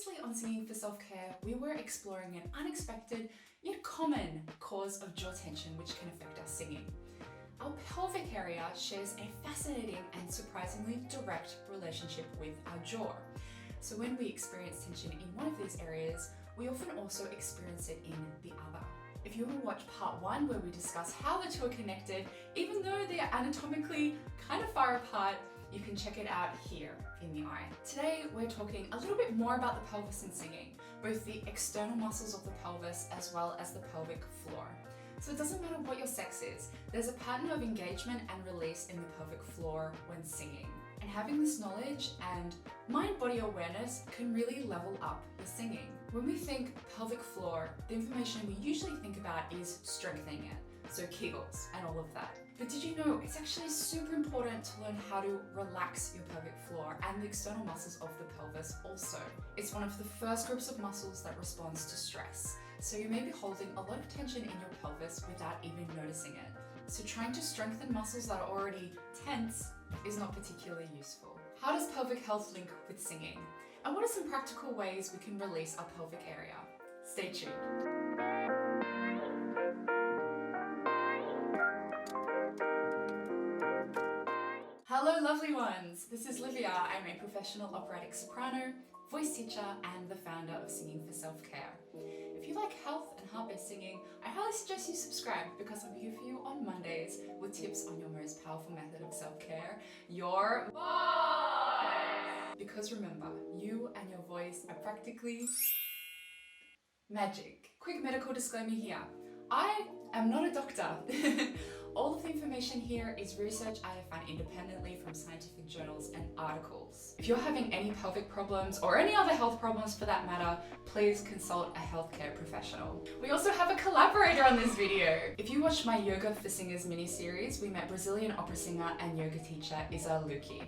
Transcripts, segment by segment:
Previously on Singing for Self-Care, we were exploring an unexpected yet common cause of jaw tension which can affect our singing. Our pelvic area shares a fascinating and surprisingly direct relationship with our jaw. So when we experience tension in one of these areas, we often also experience it in the other. If you want to watch part 1 where we discuss how the two are connected, even though they are anatomically kind of far apart, you can check it out here in the eye. Today we're talking a little bit more about the pelvis and singing, both the external muscles of the pelvis as well as the pelvic floor. So it doesn't matter what your sex is, there's a pattern of engagement and release in the pelvic floor when singing. And having this knowledge and mind-body awareness can really level up your singing. When we think pelvic floor, the information we usually think about is strengthening it, so kegels and all of that. But did you know it's actually super important to learn how to relax your pelvic floor and the external muscles of the pelvis also. It's one of the first groups of muscles that responds to stress. So you may be holding a lot of tension in your pelvis without even noticing it. So trying to strengthen muscles that are already tense is not particularly useful. How does pelvic health link with singing? And what are some practical ways we can release our pelvic area? Stay tuned. Hello lovely ones, this is Livia. I'm a professional operatic soprano, voice teacher and the founder of Singing for Self-Care. If you like health and heart-based singing, I highly suggest you subscribe because I'm here for you on Mondays with tips on your most powerful method of self-care, your voice! Because remember, you and your voice are practically magic. Quick medical disclaimer here. I am not a doctor. All of the information here is research I have found independently from scientific journals and articles. If you're having any pelvic problems or any other health problems for that matter, please consult a healthcare professional. We also have a collaborator on this video. If you watched my Yoga for Singers mini-series, we met Brazilian opera singer and yoga teacher Isa Luki.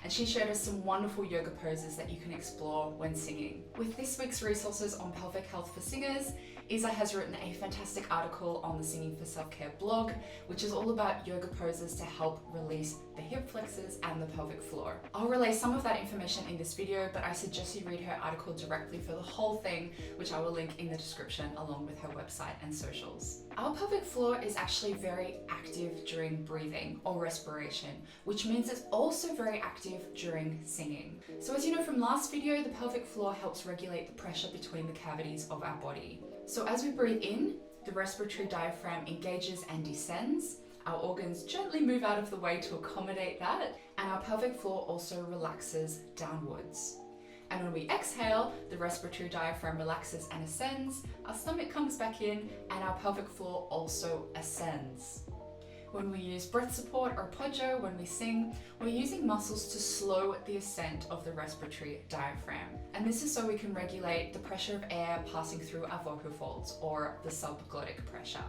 And she showed us some wonderful yoga poses that you can explore when singing. With this week's resources on pelvic health for singers, Isa has written a fantastic article on the Singing for Self-Care blog, which is all about yoga poses to help release the hip flexors and the pelvic floor. I'll relay some of that information in this video, but I suggest you read her article directly for the whole thing, which I will link in the description along with her website and socials. Our pelvic floor is actually very active during breathing or respiration, which means it's also very active during singing. So as you know from last video, the pelvic floor helps regulate the pressure between the cavities of our body. So as we breathe in, the respiratory diaphragm engages and descends. Our organs gently move out of the way to accommodate that, and our pelvic floor also relaxes downwards. And when we exhale, the respiratory diaphragm relaxes and ascends, our stomach comes back in, and our pelvic floor also ascends. When we use breath support or pojo when we sing, we're using muscles to slow the ascent of the respiratory diaphragm. And this is so we can regulate the pressure of air passing through our vocal folds, or the subglottic pressure.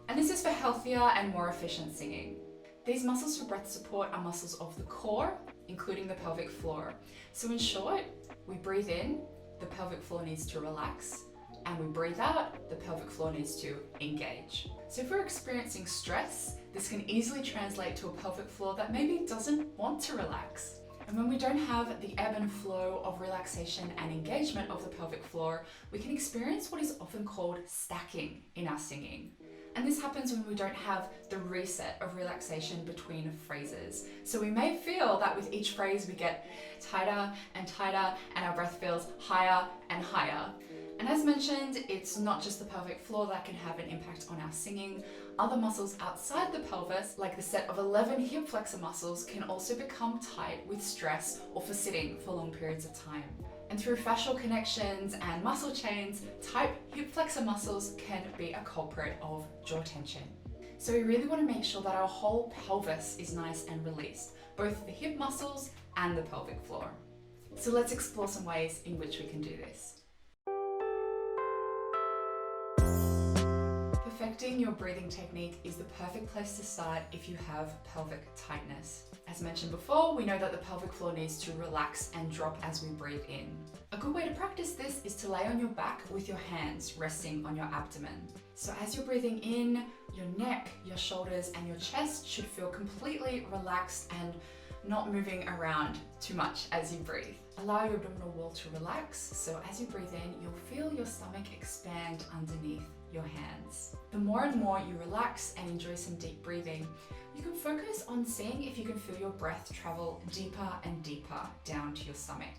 And this is for healthier and more efficient singing. These muscles for breath support are muscles of the core, including the pelvic floor. So in short, we breathe in, the pelvic floor needs to relax, and we breathe out, the pelvic floor needs to engage. So if we're experiencing stress, this can easily translate to a pelvic floor that maybe doesn't want to relax. And when we don't have the ebb and flow of relaxation and engagement of the pelvic floor, we can experience what is often called stacking in our singing. And this happens when we don't have the reset of relaxation between phrases. So we may feel that with each phrase we get tighter and tighter and our breath feels higher and higher. And as mentioned, it's not just the pelvic floor that can have an impact on our singing. Other muscles outside the pelvis, like the set of 11 hip flexor muscles, can also become tight with stress or for sitting for long periods of time. And through fascial connections and muscle chains, tight hip flexor muscles can be a culprit of jaw tension. So we really want to make sure that our whole pelvis is nice and released, both the hip muscles and the pelvic floor. So let's explore some ways in which we can do this. Perfecting your breathing technique is the perfect place to start if you have pelvic tightness. As mentioned before, we know that the pelvic floor needs to relax and drop as we breathe in. A good way to practice this is to lay on your back with your hands resting on your abdomen. So as you're breathing in, your neck, your shoulders, and your chest should feel completely relaxed and not moving around too much as you breathe. Allow your abdominal wall to relax, so as you breathe in, you'll feel your stomach expand underneath your hands. The more and more you relax and enjoy some deep breathing, you can focus on seeing if you can feel your breath travel deeper and deeper down to your stomach.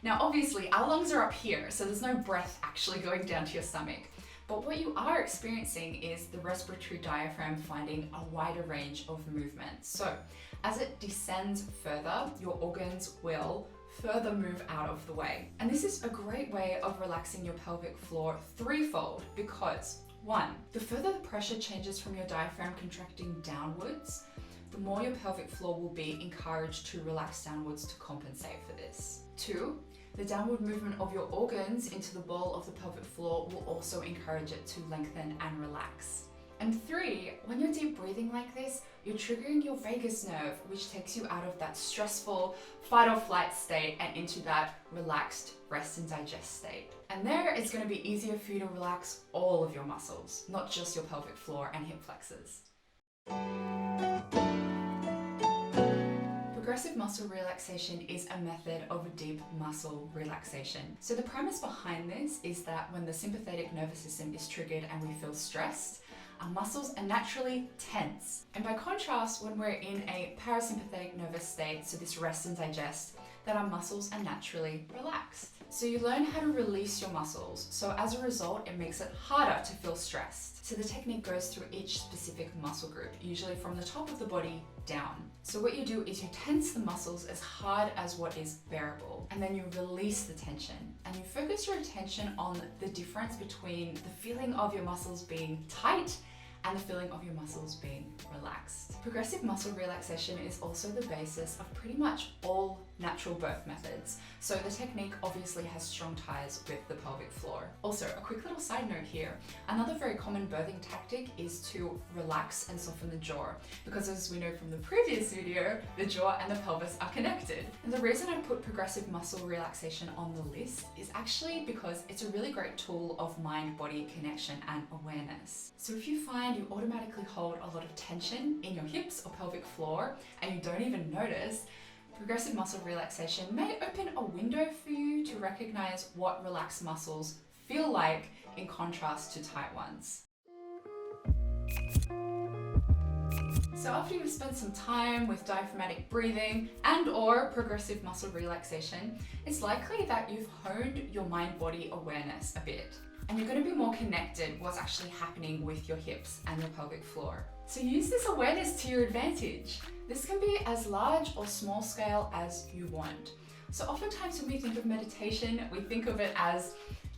Now obviously our lungs are up here, so there's no breath actually going down to your stomach. But what you are experiencing is the respiratory diaphragm finding a wider range of movement. So as it descends further, your organs will further move out of the way. And this is a great way of relaxing your pelvic floor threefold because 1, the further the pressure changes from your diaphragm contracting downwards, the more your pelvic floor will be encouraged to relax downwards to compensate for this. 2, the downward movement of your organs into the ball of the pelvic floor will also encourage it to lengthen and relax. And 3, when you're deep breathing like this, you're triggering your vagus nerve, which takes you out of that stressful fight or flight state and into that relaxed rest and digest state. And there it's going to be easier for you to relax all of your muscles, not just your pelvic floor and hip flexors. Progressive muscle relaxation is a method of deep muscle relaxation. So the premise behind this is that when the sympathetic nervous system is triggered and we feel stressed, our muscles are naturally tense. And by contrast, when we're in a parasympathetic nervous state, so this rest and digest, that our muscles are naturally relaxed. So you learn how to release your muscles. So as a result, it makes it harder to feel stressed. So the technique goes through each specific muscle group, usually from the top of the body down. So what you do is you tense the muscles as hard as what is bearable, and then you release the tension. And you focus your attention on the difference between the feeling of your muscles being tight and the feeling of your muscles being relaxed. Progressive muscle relaxation is also the basis of pretty much all natural birth methods. So the technique obviously has strong ties with the pelvic floor. Also, a quick little side note here, another very common birthing tactic is to relax and soften the jaw, because as we know from the previous video, the jaw and the pelvis are connected. And the reason I put progressive muscle relaxation on the list is actually because it's a really great tool of mind-body connection and awareness. So if you find you automatically hold a lot of tension in your hips or pelvic floor and you don't even notice, progressive muscle relaxation may open a window for you to recognize what relaxed muscles feel like in contrast to tight ones. So after you've spent some time with diaphragmatic breathing and or progressive muscle relaxation, it's likely that you've honed your mind-body awareness a bit. And you're going to be more connected what's actually happening with your hips and your pelvic floor. So use this awareness to your advantage. This can be as large or small scale as you want. So oftentimes when we think of meditation, we think of it as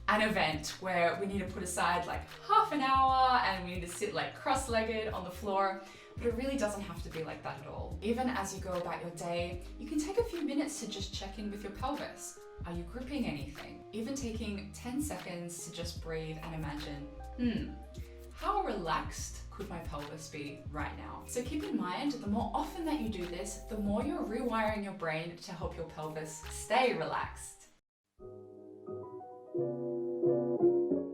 an event where we need to put aside like half an hour and we need to sit like cross-legged on the floor. But it really doesn't have to be like that at all. Even as you go about your day, you can take a few minutes to just check in with your pelvis. Are you gripping anything? Even taking 10 seconds to just breathe and imagine, how relaxed could my pelvis be right now? So keep in mind, the more often that you do this, the more you're rewiring your brain to help your pelvis stay relaxed.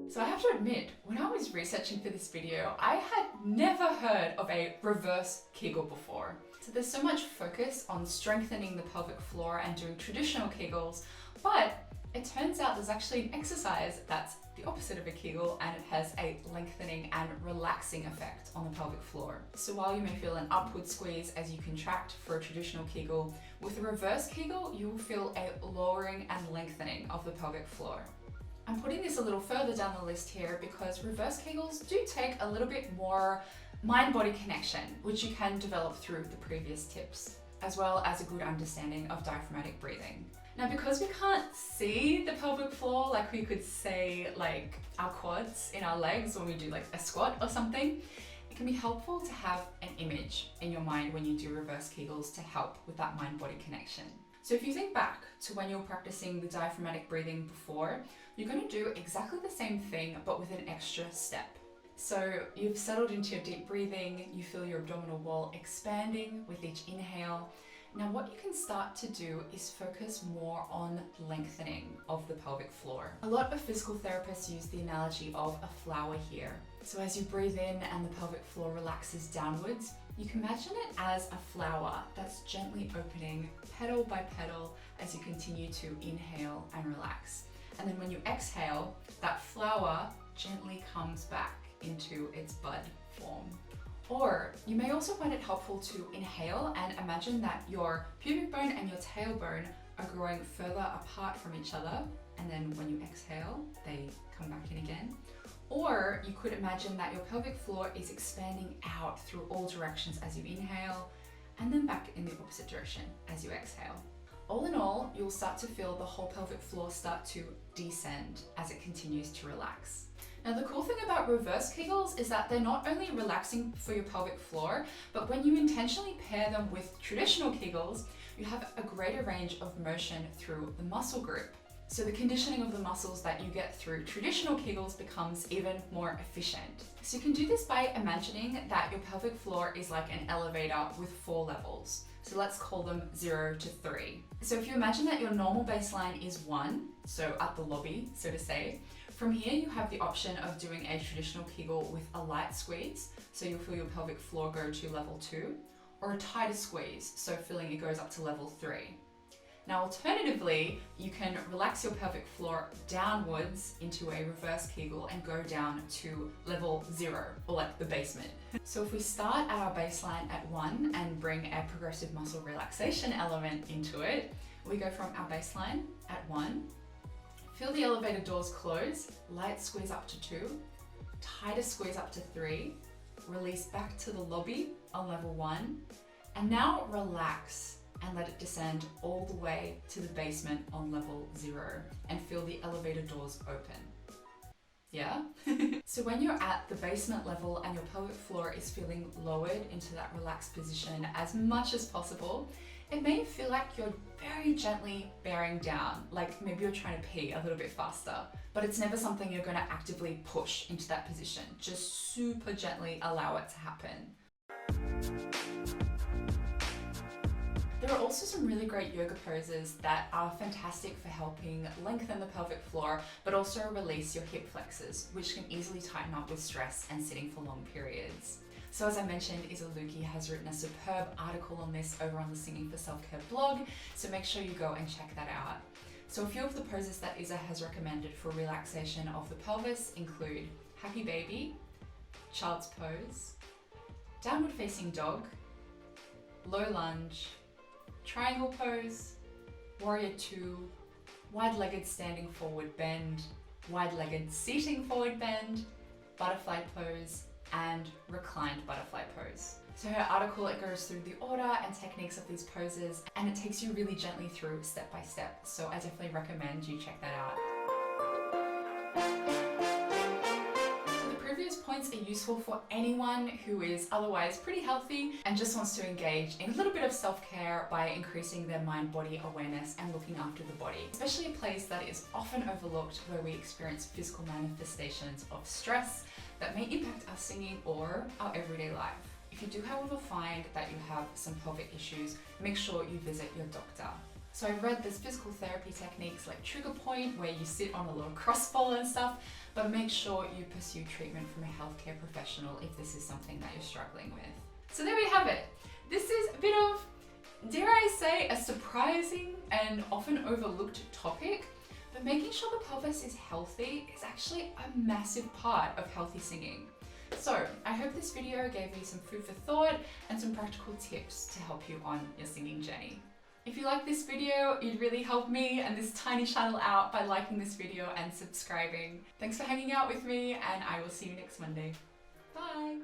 So I have to admit, when I was researching for this video, I had never heard of a reverse kegel before. So there's so much focus on strengthening the pelvic floor and doing traditional kegels, but it turns out there's actually an exercise that's the opposite of a kegel and it has a lengthening and relaxing effect on the pelvic floor. So while you may feel an upward squeeze as you contract for a traditional kegel, with a reverse kegel, you will feel a lowering and lengthening of the pelvic floor. I'm putting this a little further down the list here because reverse kegels do take a little bit more mind-body connection, which you can develop through the previous tips, as well as a good understanding of diaphragmatic breathing. Now, because we can't see the pelvic floor like we could say like our quads in our legs when we do like a squat or something, it can be helpful to have an image in your mind when you do reverse kegels to help with that mind-body connection. So if you think back to when you were practicing the diaphragmatic breathing before, you're going to do exactly the same thing but with an extra step. So you've settled into your deep breathing, you feel your abdominal wall expanding with each inhale, Now what you can start to do is focus more on lengthening of the pelvic floor. A lot of physical therapists use the analogy of a flower here. So as you breathe in and the pelvic floor relaxes downwards, you can imagine it as a flower that's gently opening petal by petal as you continue to inhale and relax. And then when you exhale, that flower gently comes back into its bud form. Or you may also find it helpful to inhale and imagine that your pubic bone and your tailbone are growing further apart from each other, and then when you exhale, they come back in again. Or you could imagine that your pelvic floor is expanding out through all directions as you inhale, and then back in the opposite direction as you exhale. All in all, you'll start to feel the whole pelvic floor start to descend as it continues to relax. Now the cool thing about reverse kegels is that they're not only relaxing for your pelvic floor, but when you intentionally pair them with traditional kegels, you have a greater range of motion through the muscle group. So the conditioning of the muscles that you get through traditional kegels becomes even more efficient. So you can do this by imagining that your pelvic floor is like an elevator with 4 levels. So let's call them 0 to 3. So if you imagine that your normal baseline is 1, so at the lobby, so to say, from here you have the option of doing a traditional kegel with a light squeeze, so you'll feel your pelvic floor go to level 2, or a tighter squeeze, so feeling it goes up to level 3. Now alternatively, you can relax your pelvic floor downwards into a reverse kegel and go down to level 0, or like the basement. So if we start at our baseline at 1 and bring a progressive muscle relaxation element into it, we go from our baseline at 1, feel the elevator doors close, light squeeze up to 2, tighter squeeze up to 3, release back to the lobby on level 1, and now relax and let it descend all the way to the basement on level 0 and feel the elevator doors open. Yeah? So when you're at the basement level and your pelvic floor is feeling lowered into that relaxed position as much as possible, it may feel like you're very gently bearing down, like maybe you're trying to pee a little bit faster, but it's never something you're going to actively push into that position. Just super gently allow it to happen. There are also some really great yoga poses that are fantastic for helping lengthen the pelvic floor, but also release your hip flexors, which can easily tighten up with stress and sitting for long periods. So as I mentioned, Isaluki has written a superb article on this over on the Singing for Self-Care blog, so make sure you go and check that out. So a few of the poses that Isa has recommended for relaxation of the pelvis include Happy Baby, Child's Pose, Downward Facing Dog, Low Lunge, Triangle Pose, Warrior 2, Wide-Legged Standing Forward Bend, Wide-Legged Seating Forward Bend, Butterfly Pose, and Reclined Butterfly Pose. So her article, it goes through the order and techniques of these poses, and it takes you really gently through step by step. So I definitely recommend you check that out. Previous points are useful for anyone who is otherwise pretty healthy and just wants to engage in a little bit of self-care by increasing their mind-body awareness and looking after the body, especially a place that is often overlooked where we experience physical manifestations of stress that may impact our singing or our everyday life. If you do, however, find that you have some pelvic issues, make sure you visit your doctor. So I've read there's physical therapy techniques like trigger point, where you sit on a little crossball and stuff, but make sure you pursue treatment from a healthcare professional if this is something that you're struggling with. So there we have it. This is a bit of, dare I say, a surprising and often overlooked topic, but making sure the pelvis is healthy is actually a massive part of healthy singing. So I hope this video gave you some food for thought and some practical tips to help you on your singing journey. If you like this video, you'd really help me and this tiny channel out by liking this video and subscribing. Thanks for hanging out with me, and I will see you next Monday. Bye!